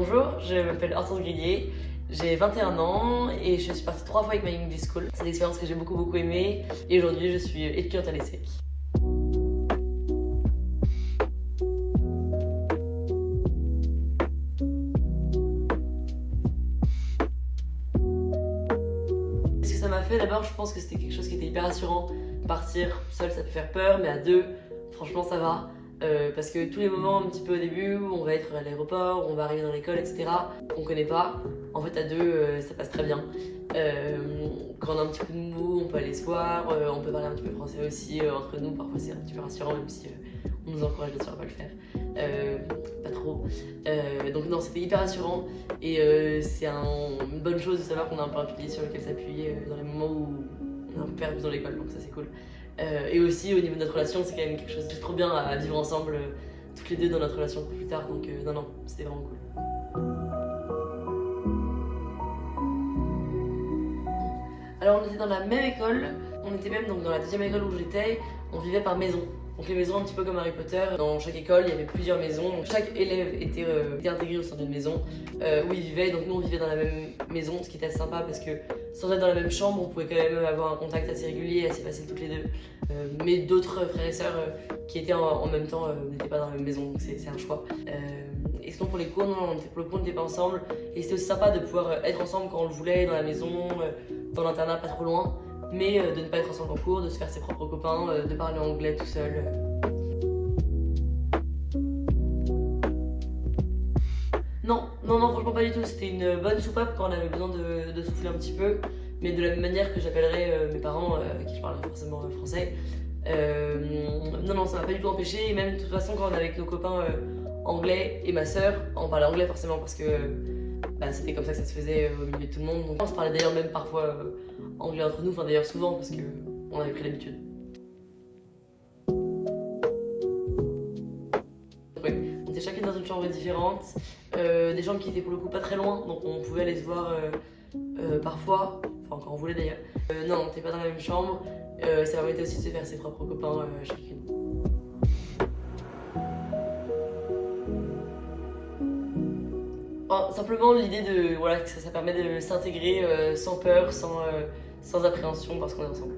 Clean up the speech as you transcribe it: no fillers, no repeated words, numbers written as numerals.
Bonjour, je m'appelle Hortense Grillier, j'ai 21 ans et je suis partie 3 fois avec ma English School. C'est une expérience que j'ai beaucoup aimée et aujourd'hui je suis étudiante à l'ESSEC. Ce que ça m'a fait d'abord, je pense que c'était quelque chose qui était hyper rassurant. Partir seul ça peut faire peur, mais à deux, franchement ça va. Parce que tous les moments un petit peu au début où on va être à l'aéroport, où on va arriver dans l'école, etc., qu'on connaît pas, en fait à deux ça passe très bien. Quand on a un petit coup de mou, on peut aller se voir, on peut parler un petit peu français aussi entre nous, parfois c'est un petit peu rassurant même si on nous encourage bien sûr à pas le faire. Pas trop. Donc non, c'était hyper rassurant et c'est une bonne chose de savoir qu'on a un peu un pilier sur lequel s'appuyer dans les moments où on est un peu perdu dans l'école, donc ça c'est cool. Et aussi au niveau de notre relation, c'est quand même quelque chose de trop bien à vivre ensemble, toutes les deux dans notre relation pour plus tard, donc non, c'était vraiment cool. Alors on était dans la même école, on était même donc dans la deuxième école où j'étais, on vivait par maison. Donc les maisons un petit peu comme Harry Potter, dans chaque école il y avait plusieurs maisons, donc chaque élève était intégré au sein d'une maison où il vivait, donc nous on vivait dans la même maison, ce qui était assez sympa parce que sans être dans la même chambre on pouvait quand même avoir un contact assez régulier, assez facile toutes les deux. Mais d'autres frères et sœurs qui étaient en même temps n'étaient pas dans la même maison, donc c'est un choix. Et sinon pour les cours, non, pour le coup on n'était pas ensemble et c'était aussi sympa de pouvoir être ensemble quand on le voulait, dans la maison, dans l'internat pas trop loin. Mais de ne pas être ensemble en cours, de se faire ses propres copains, de parler anglais tout seul. Non, franchement pas du tout. C'était une bonne soupape quand on avait besoin de souffler un petit peu, mais de la même manière que j'appellerais mes parents, qui parlent forcément français. Non, ça m'a pas du tout empêché. Et même de toute façon, quand on est avec nos copains anglais et ma sœur, on parlait anglais forcément parce que c'était comme ça que ça se faisait au milieu de tout le monde. Donc, on se parlait d'ailleurs même parfois anglais entre nous, enfin d'ailleurs souvent parce qu'on avait pris l'habitude. Ouais, on était chacune dans une chambre différente, des chambres qui étaient pour le coup pas très loin, donc on pouvait aller se voir parfois, enfin quand on voulait d'ailleurs. Non, on n'était pas dans la même chambre, ça permettait aussi de se faire ses propres copains chacune. Simplement l'idée de que ça permet de s'intégrer sans peur, sans appréhension parce qu'on est ensemble.